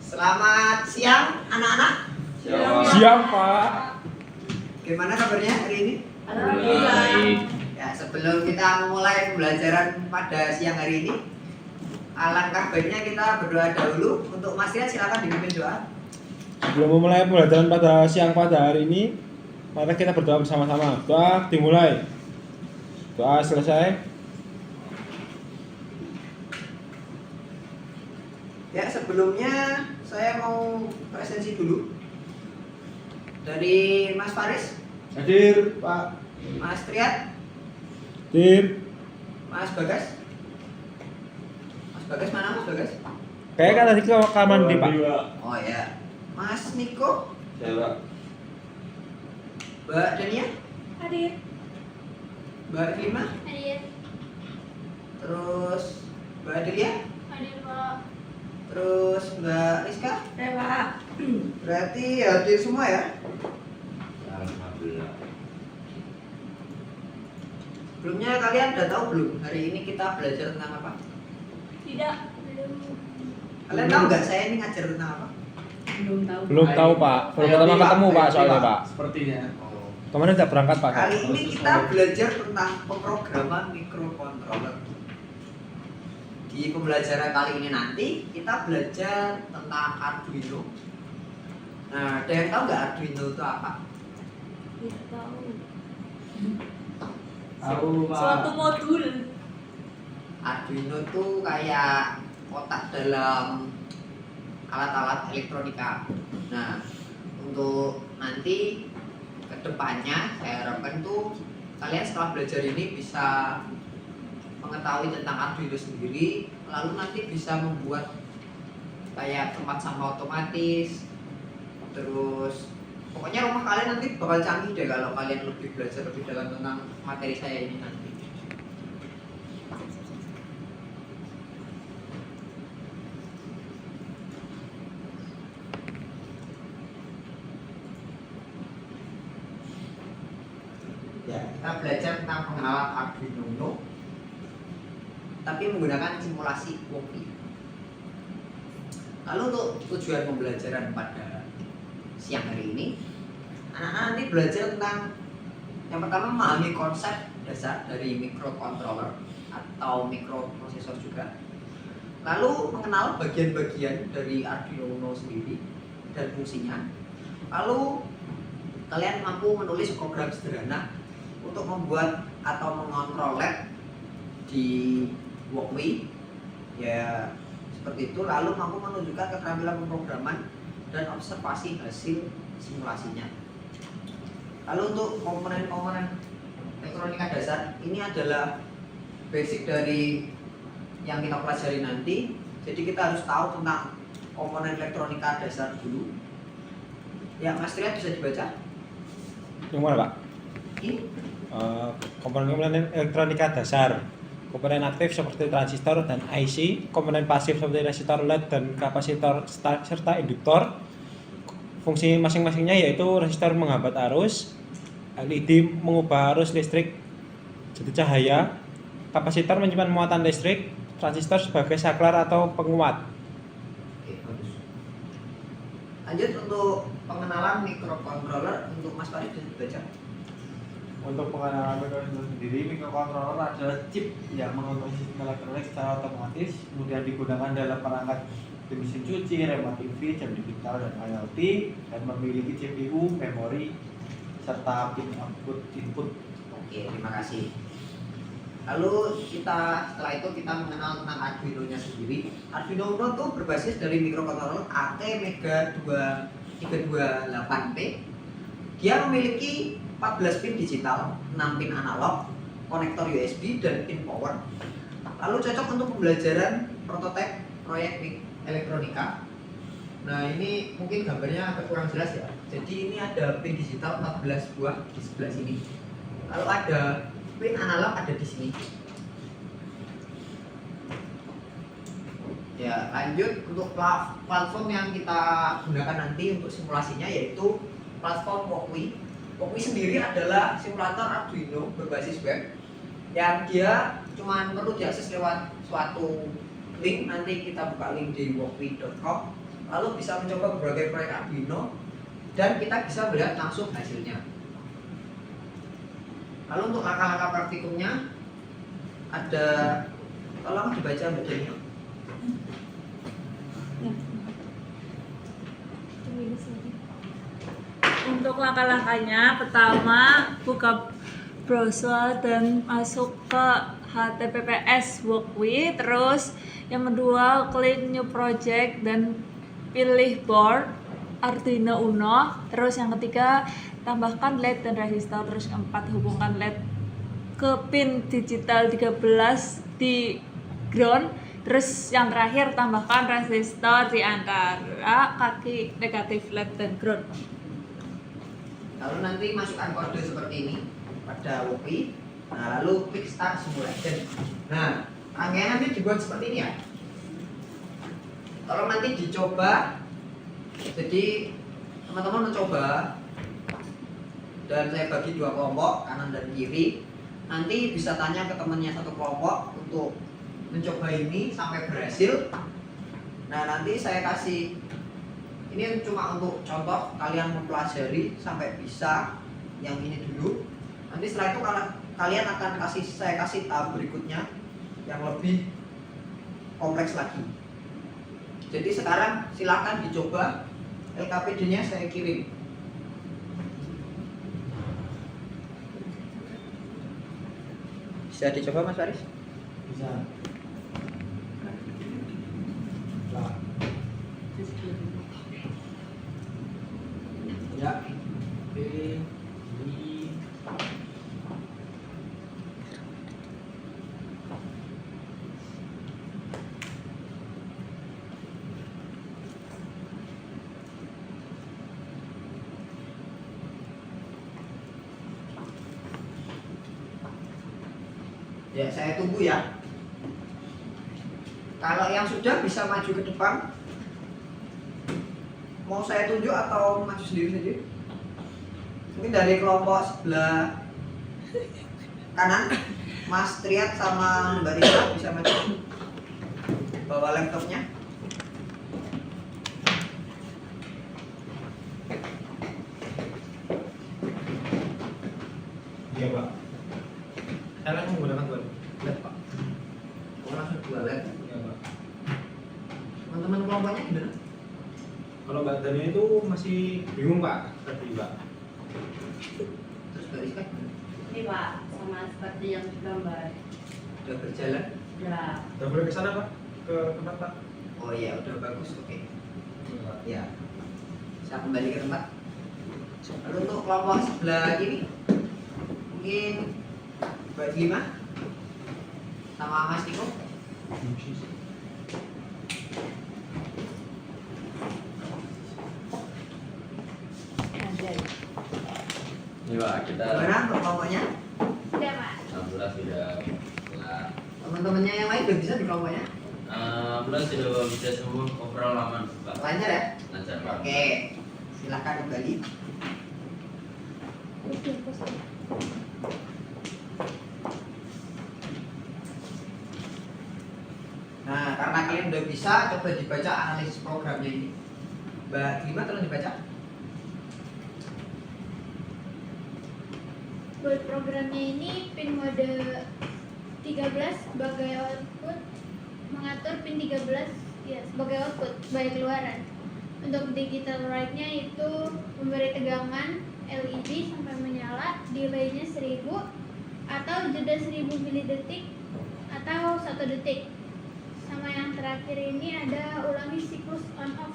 Selamat siang anak-anak. Siang, Pak. Gimana kabarnya hari ini? Alhamdulillah. Ya, sebelum kita memulai pembelajaran pada siang hari ini, alangkah baiknya kita berdoa dahulu. Untuk Mas Rian, silakan dipimpin doa. Sebelum memulai pembelajaran pada siang pada hari ini, mari kita berdoa bersama-sama. Doa dimulai. Doa selesai. Ya, sebelumnya saya mau presensi dulu. Dari Mas Faris, Hadir, Pak. Mas Triat, Hadir. Mas Bagas. Mas Bagas mana Mas Bagas? Kayak kan tadi ke kamar mandi, Pak. Oh ya. Mas Niko, Saya Mbak Dania, Hadir. Mbak Lima, Hadir. terus Mbak Adelia, Hadir, Pak. terus Mbak Rizka. Pak. Berarti hadir semua ya. Alhamdulillah. Sebelumnya kalian udah tahu belum hari ini kita belajar tentang apa? Tidak. Belum. Kalian tahu nggak saya ini ngajar tentang apa? Belum tahu. Belum tahu, Pak. Belum pertama ketemu, Pak, soalnya, Pak. Sepertinya. Kemarin udah berangkat, Pak. Kali ini kita belajar tentang pemrograman microcontroller. Di pembelajaran kali ini nanti kita belajar tentang Arduino. Nah, ada yang tahu nggak Arduino itu apa? Tidak tahu. Aku Suatu modul. Arduino itu kayak kotak dalam alat-alat elektronika. Nah, untuk nanti kedepannya saya harapkan tuh kalian setelah belajar ini bisa mengetahui tentang Arduino sendiri, lalu nanti bisa membuat kayak tempat sampah otomatis. Terus pokoknya rumah kalian nanti bakal canggih deh kalau kalian lebih belajar lebih dalam tentang materi saya ini nanti. Ya, kita belajar tentang pengenalan Arduino Uno, tapi menggunakan simulasi Woki. Lalu untuk tujuan pembelajaran pada siang hari ini, anak-anak nanti belajar tentang yang pertama memahami konsep dasar dari microcontroller atau microprosesor juga. Lalu mengenal bagian-bagian dari Arduino Uno sendiri dan fungsinya. Lalu kalian mampu menulis program sederhana untuk membuat atau mengontrol lab di Walkway ya seperti itu, lalu mampu menunjukkan keterampilan pemrograman dan observasi hasil simulasinya. Lalu untuk komponen-komponen elektronika dasar ini adalah basic dari yang kita pelajari nanti. Jadi kita harus tahu tentang komponen elektronika dasar dulu. Ya, Mas Triat bisa dibaca. Yang mana, Pak? Ini Komponen-komponen elektronika dasar. Komponen aktif seperti transistor dan IC, komponen pasif seperti resistor LED dan kapasitor serta induktor. Fungsi masing-masingnya yaitu resistor menghambat arus, LED mengubah arus listrik jadi cahaya, kapasitor menyimpan muatan listrik, transistor sebagai saklar atau penguat. Oke, bagus. Lanjut untuk pengenalan microcontroller untuk Mas Farid bisa dibaca. Untuk pengenalan microcontroller sendiri, microcontroller adalah chip yang mengontrol sistem elektronik secara otomatis, kemudian digunakan dalam perangkat di mesin cuci, remote TV, jam digital, dan IoT, dan memiliki CPU, memori, serta pin output input. Oke, terima kasih. Lalu setelah itu kita mengenal tentang Arduino-nya sendiri. Arduino Uno itu berbasis dari microcontroller AT-MEGA328P. Dia memiliki 14 pin digital, 6 pin analog, konektor USB dan pin power. Lalu cocok untuk pembelajaran prototipe proyek elektronika. Nah, ini mungkin gambarnya agak kurang jelas ya. Jadi ini ada pin digital 14 buah di sebelah sini. Lalu ada pin analog ada di sini. Ya, lanjut untuk platform yang kita gunakan nanti untuk simulasinya yaitu platform Walkway. Walkway sendiri adalah simulator Arduino berbasis web yang dia cuma perlu diakses lewat suatu link. Nanti kita buka link di walkway.com. lalu bisa mencoba berbagai proyek Arduino, dan kita bisa melihat langsung hasilnya. Lalu untuk langkah-langkah praktikumnya ada, tolong dibaca bagiannya. Untuk langkah-langkahnya, pertama buka browser dan masuk ke HTTPS Walkway. Terus yang kedua klik new project dan pilih board Arduino Uno. Terus yang ketiga tambahkan LED dan resistor. Terus keempat hubungkan LED ke pin digital 13 di ground. Terus yang terakhir tambahkan resistor di antara kaki negatif LED dan ground. Lalu nanti masukkan kode seperti ini pada Walkway. Nah, lalu klik start simulation. Nah, rangkaian nanti dibuat seperti ini ya. Tolong nanti dicoba. Jadi teman-teman mencoba, dan saya bagi dua kelompok, kanan dan kiri. Nanti bisa tanya ke temannya satu kelompok untuk mencoba ini sampai berhasil. Nah, nanti saya kasih, ini cuma untuk contoh, kalian mempelajari sampai bisa yang ini dulu. Nanti setelah itu kalian akan saya kasih tahap berikutnya yang lebih kompleks lagi. Jadi sekarang silakan dicoba, LKPD-nya saya kirim. Bisa dicoba Mas Faris? Bisa. Nah. Ya. B, I. Ya, saya tunggu ya. Kalau yang sudah bisa maju ke depan. Mau saya tunjuk atau maju sendiri saja? Mungkin dari kelompok sebelah kanan, Mas Triat sama Mbak Rita bisa maju. Bawa laptopnya. Iya Pak. Saya langsung menggunakan dua LED Pak. Oh, langsung dua lab. Iya Pak. Teman-teman kelompoknya gimana? Kalau Mbak Dania itu masih bingung Pak tadi Pak. Terus Mbak Rizka gimana? Ini Pak, sama seperti yang digambar. Udah berjalan? Ya, Udah boleh ke sana Pak? Ke tempat Pak? Oh iya, udah bagus, oke. Iya, Pak. Ya, saya kembali ke tempat. Lalu untuk kelompok sebelah kiri, mungkin Mbak Lima sama Mas Niko. Ini Pak, kita Gimana untuk kelompoknya? Sudah Pak. alhamdulillah sudah kelar. Teman-temannya yang lain udah bisa di kelompoknya? Alhamdulillah sudah bisa semua overall aman Pak. Lancar ya? Lancar Pak. Oke, silahkan kembali. Nah, karena kalian udah bisa, coba dibaca analisis programnya ini. Mbak Lima tolong dibaca. Buat programnya ini pin mode 13 sebagai output, mengatur pin 13 ya sebagai output sebagai keluaran. Untuk digital write-nya itu memberi tegangan LED sampai menyala, delay-nya 1000 atau jeda 1000 milidetik atau 1 detik. Sama yang terakhir ini ada ulangi siklus on off.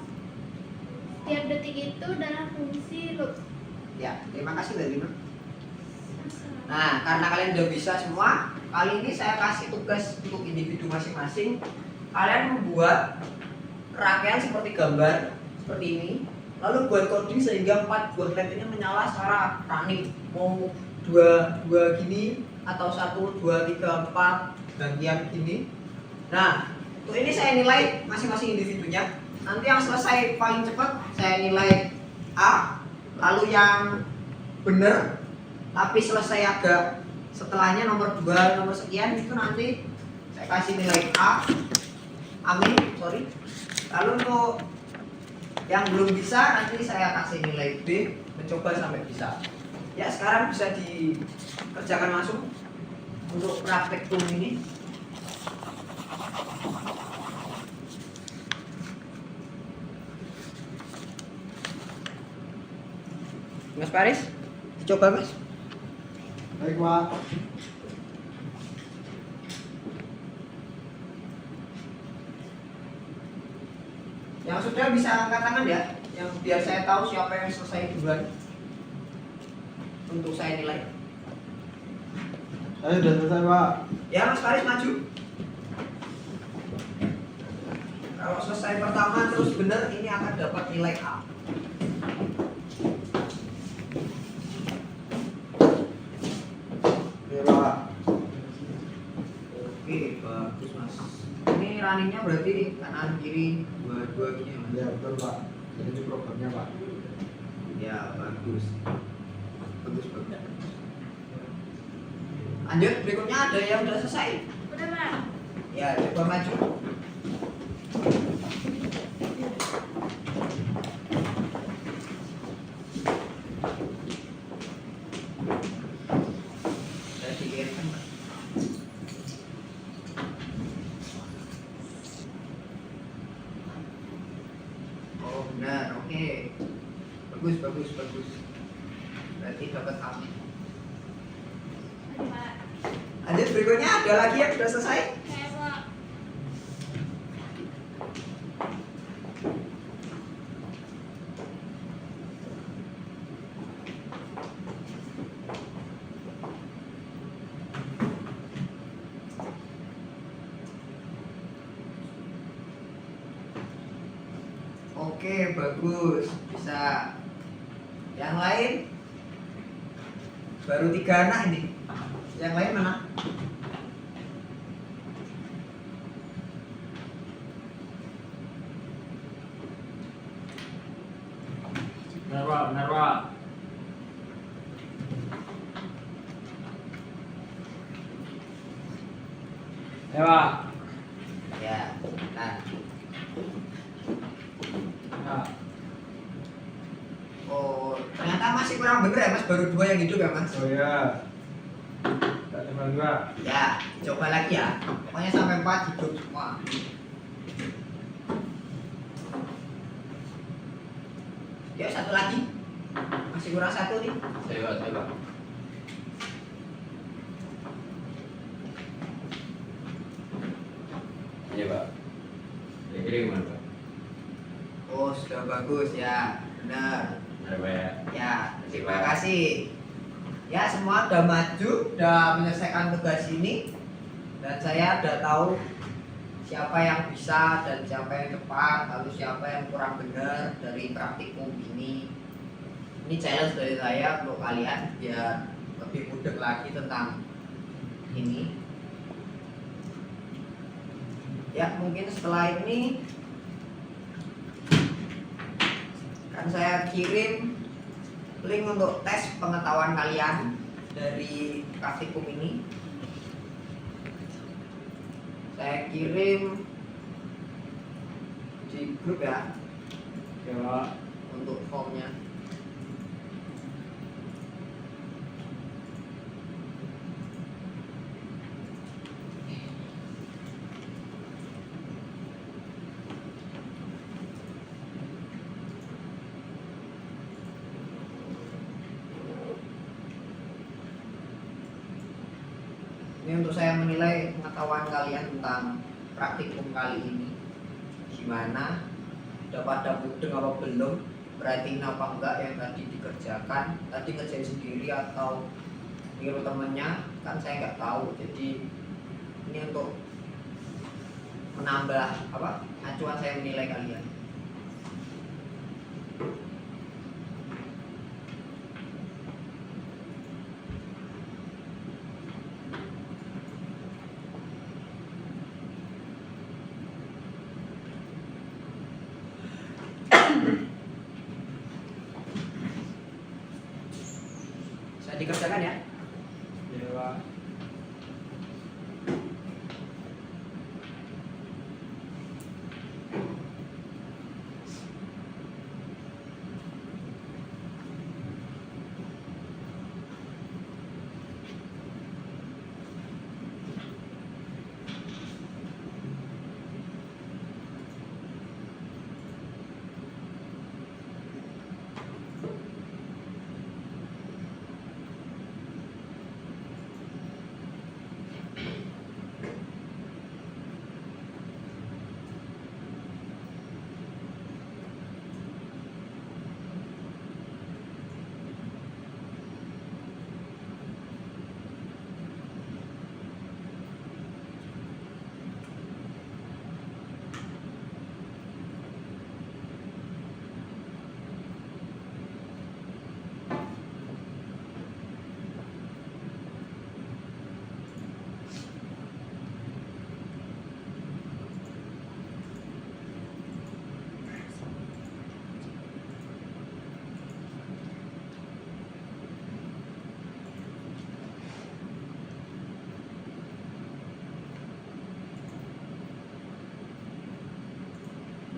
Setiap detik itu dalam fungsi loop. Ya, terima kasih Mbak Lima. Nah, karena kalian udah bisa semua, kali ini saya kasih tugas untuk individu masing-masing. Kalian membuat rangkaian seperti gambar seperti ini, lalu buat coding sehingga 4 buah LED ini menyala secara running. Mau dua gini atau 1, 2, 3, 4 gantian gini. Nah, untuk ini saya nilai masing-masing individunya. Nanti yang selesai paling cepat saya nilai A, lalu yang benar tapi selesai agak setelahnya nomor 2, nomor sekian itu nanti saya kasih nilai A. Amin, sorry. Lalu untuk Yang belum bisa nanti saya kasih nilai B, mencoba sampai bisa. Ya sekarang bisa dikerjakan langsung untuk praktek tum ini. Mas Paris, dicoba Mas. Baik, Pak. Yang sudah bisa angkat tangan ya, yang biar saya tahu siapa yang selesai duluan untuk saya nilai. Saya sudah selesai, Pak. Ya Mas Faris maju. Kalau selesai pertama terus benar ini akan dapat nilai A. Oke, Pak. Oke bagus Mas. Ini runningnya berarti kanan kiri dua-dua gini ya, Mas. Ya, betul, Pak. Jadi ini programnya, Pak. Ya bagus. Bagus bagus. Lanjut berikutnya ada yang udah selesai. Udah, Pak. Ya coba maju. Saya pikirkan Pak. Oh benar, oke. Bagus bagus bagus. Berarti dapat A. Ayo, Pak. Lanjut berikutnya ada lagi yang sudah selesai. Saya, Pak. Oke bagus, bisa. Yang lain baru 3 anak ini. Yang lain mana? Benar Pak, benar Pak. Ya Pak. Ya, nah. Ya. Oh, ternyata masih kurang bener ya Mas, baru 2 yang hidup ya Mas. Oh ya. Tak coba juga. Ya, coba lagi ya. Pokoknya sampai 4 hidup semua. Ya, satu lagi. Masih kurang 1 nih. Saya Pak. Iya Pak. Kira-kira gimana Pak? Oh, sudah bagus ya. Benar. Benar Pak ya. Ya, terima kasih. Ya, semua udah maju, udah menyelesaikan tugas ini. Dan saya udah tahu siapa yang bisa dan siapa yang cepat, lalu siapa yang kurang benar dari praktikum ini. Ini challenge dari saya untuk kalian biar lebih mudah lagi tentang ini. Ya, mungkin setelah ini akan saya kirim link untuk tes pengetahuan kalian dari praktikum ini. Saya kirim di grup ya Ya, Pak. untuk formnya. Ini untuk saya menilai pengetahuan kalian tentang praktikum kali ini. Gimana? Udah pada mudeng apa belum? Perhatiin apa enggak yang tadi dikerjakan? Tadi ngerjain sendiri atau niru temennya? Kan saya nggak tahu. Jadi ini untuk menambah apa? Acuan saya menilai kalian. Bisa dikerjakan ya? Ya, Pak.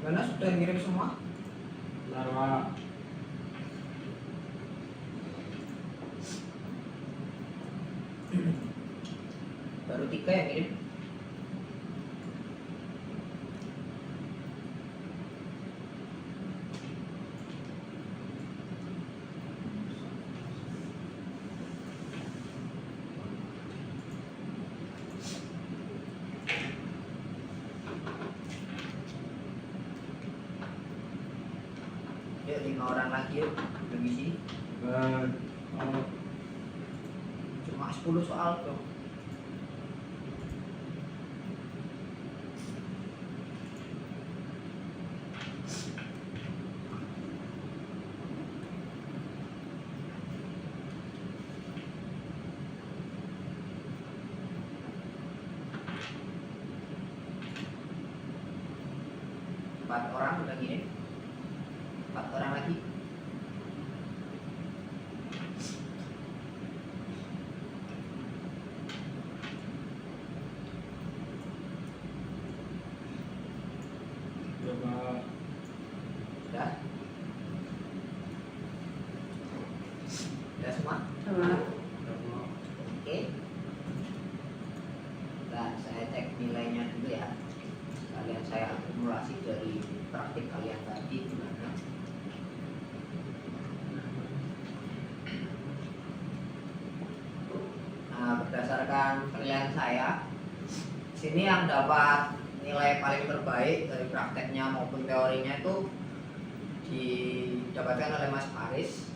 Gimana, sudah ngirim semua? Benar Pak. Baru 3 yang ngirim. Yuk 5 orang lagi yuk mengisi. Cuma 10 soal dong. Empat orang udah gini. 4 orang lagi. Coba Udah? Udah semua? Oke. Nah, saya cek nilainya dulu ya. Kalian saya akumulasi dari praktik kalian tadi gimana? Nah, berdasarkan penilaian saya, sini yang dapat nilai paling terbaik dari prakteknya maupun teorinya itu didapatkan oleh Mas Faris,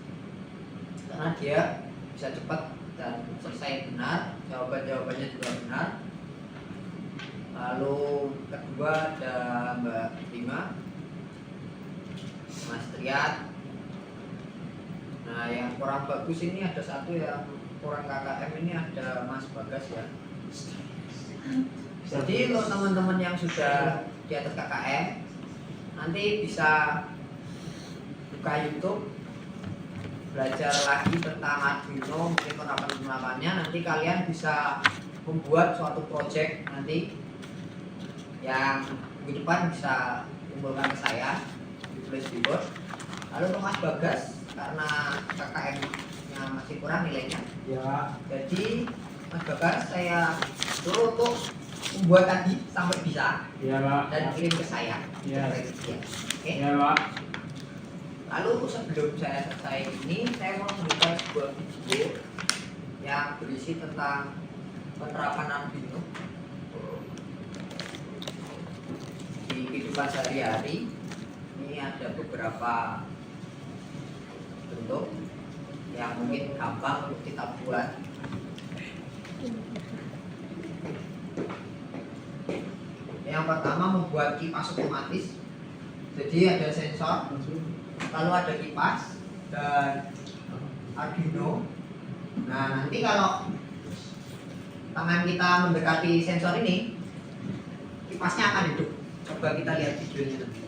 karena dia bisa cepat dan selesai benar, jawabannya juga benar. Lalu kedua ada Mbak Rima, Mas Triat. Nah, yang kurang bagus ini ada satu yang kurang KKM, ini ada Mas Bagas ya. Jadi untuk teman-teman yang sudah di atas KKM, nanti bisa buka YouTube, belajar lagi tentang Arduino, mungkin penerapan-penerapannya. Nanti kalian bisa membuat suatu project nanti yang minggu depan bisa kumpulkan ke saya, ditulis di board. Lalu untuk Mas Bagas, karena KKM-nya masih kurang nilainya, ya. jadi Mas Bagas saya suruh untuk membuat tadi sampai bisa Iya Pak. dan kirim ke saya. Iya. Oke. Iya Pak. Lalu sebelum saya selesai ini, saya mau membuka sebuah video yang berisi tentang penerapan Arduino di kehidupan sehari-hari. Ini ada beberapa bentuk yang mungkin gampang untuk kita buat. Yang pertama, membuat kipas otomatis. Jadi ada sensor, lalu ada kipas dan Arduino. Nah, nanti kalau tangan kita mendekati sensor ini, kipasnya akan hidup. Coba kita lihat videonya nanti.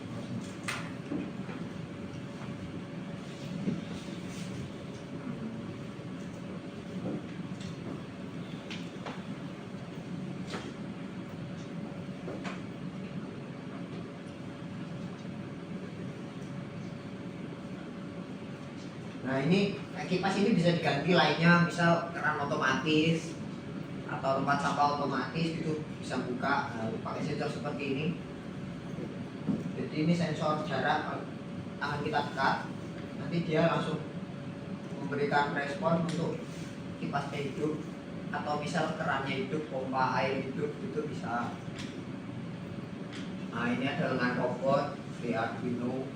Nah, ini kipas ini bisa diganti lainnya, misal keran otomatis atau tempat sampah otomatis gitu bisa buka. Nah, pakai sensor seperti ini. Jadi ini sensor jarak, kalau tangan kita dekat, nanti dia langsung memberikan respon untuk kipasnya hidup, atau misal kerannya hidup, pompa air hidup itu bisa. Nah, ini ada lengan robot di Arduino.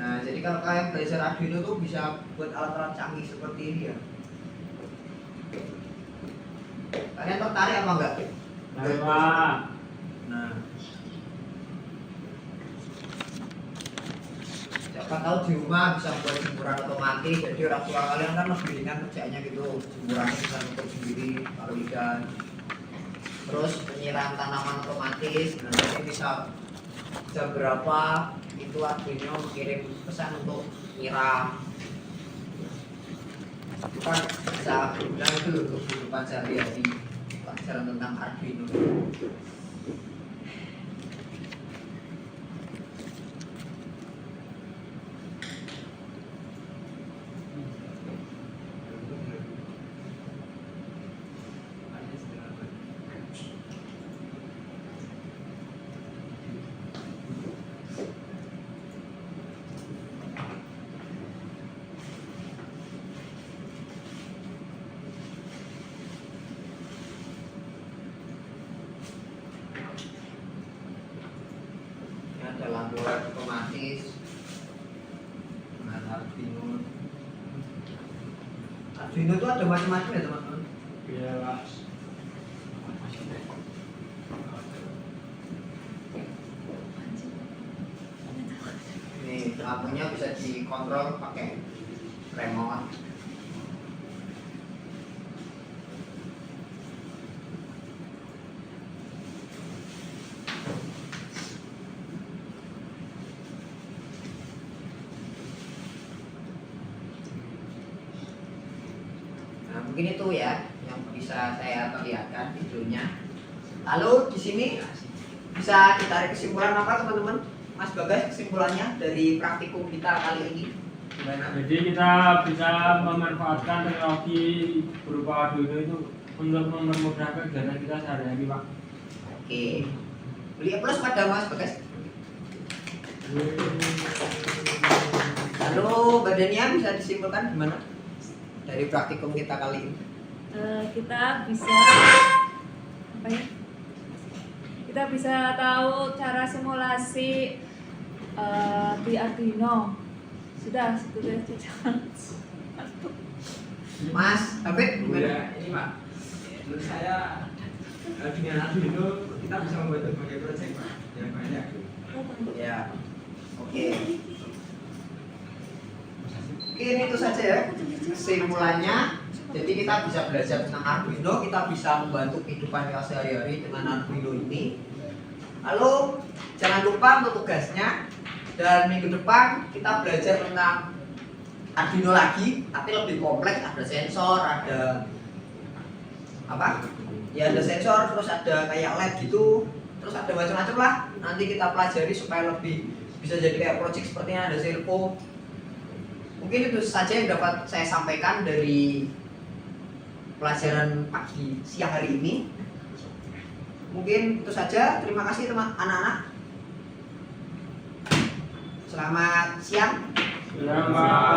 Nah, jadi kalau kalian belajar Arduino tuh bisa buat alat-alat canggih seperti ini ya. Kalian tertarik apa enggak? Mari Pak. Nah, siapa tahu di rumah bisa buat jemuran otomatis. Jadi orang tua kalian kan lebih ringan kerjanya gitu. Jemurannya bisa nutup sendiri kalau hujan. Terus penyiram tanaman otomatis. Nah, nanti bisa jam berapa itu Arduino mengirim pesan untuk nyiram. Itu kan bisa berguna itu untuk kehidupan sehari-hari. Pelajaran tentang Arduino. motherboard otomatis dengan Arduino. Arduino itu ada macam-macam ya teman-teman. Iya Pak. Ini lampunya bisa dikontrol pakai remote. Nah, mungkin itu ya yang bisa saya perlihatkan videonya. Lalu di sini bisa ditarik kesimpulan apa teman-teman? Mas Bagas, kesimpulannya dari praktikum kita kali ini gimana? Jadi kita bisa memanfaatkan teknologi berupa Arduino itu untuk mempermudah kegiatan kita sehari-hari, Pak. Oke. Beli plus pada Mas Bagas. Lalu badannya bisa disimpulkan gimana dari praktikum kita kali ini? Kita bisa apa ya? Kita bisa tahu cara simulasi di Arduino. Sudah, sudah. Mas, David gimana? Ya, ini Pak. Menurut saya dengan Arduino kita bisa membuat berbagai proyek Pak yang banyak. Ya. Oke. Mungkin itu saja ya kesimpulannya. Jadi kita bisa belajar tentang Arduino, kita bisa membantu kehidupan kita sehari-hari dengan Arduino ini. Lalu jangan lupa untuk tugasnya, dan minggu depan kita belajar tentang Arduino lagi, tapi lebih kompleks. Ada sensor, ada apa? Ya ada sensor, terus ada kayak LED gitu, terus ada macam-macam lah. Nanti kita pelajari supaya lebih bisa jadi kayak project seperti ini, ada servo. Mungkin itu saja yang dapat saya sampaikan dari pelajaran pagi siang hari ini. Mungkin itu saja. Terima kasih teman anak-anak. Selamat siang. Selamat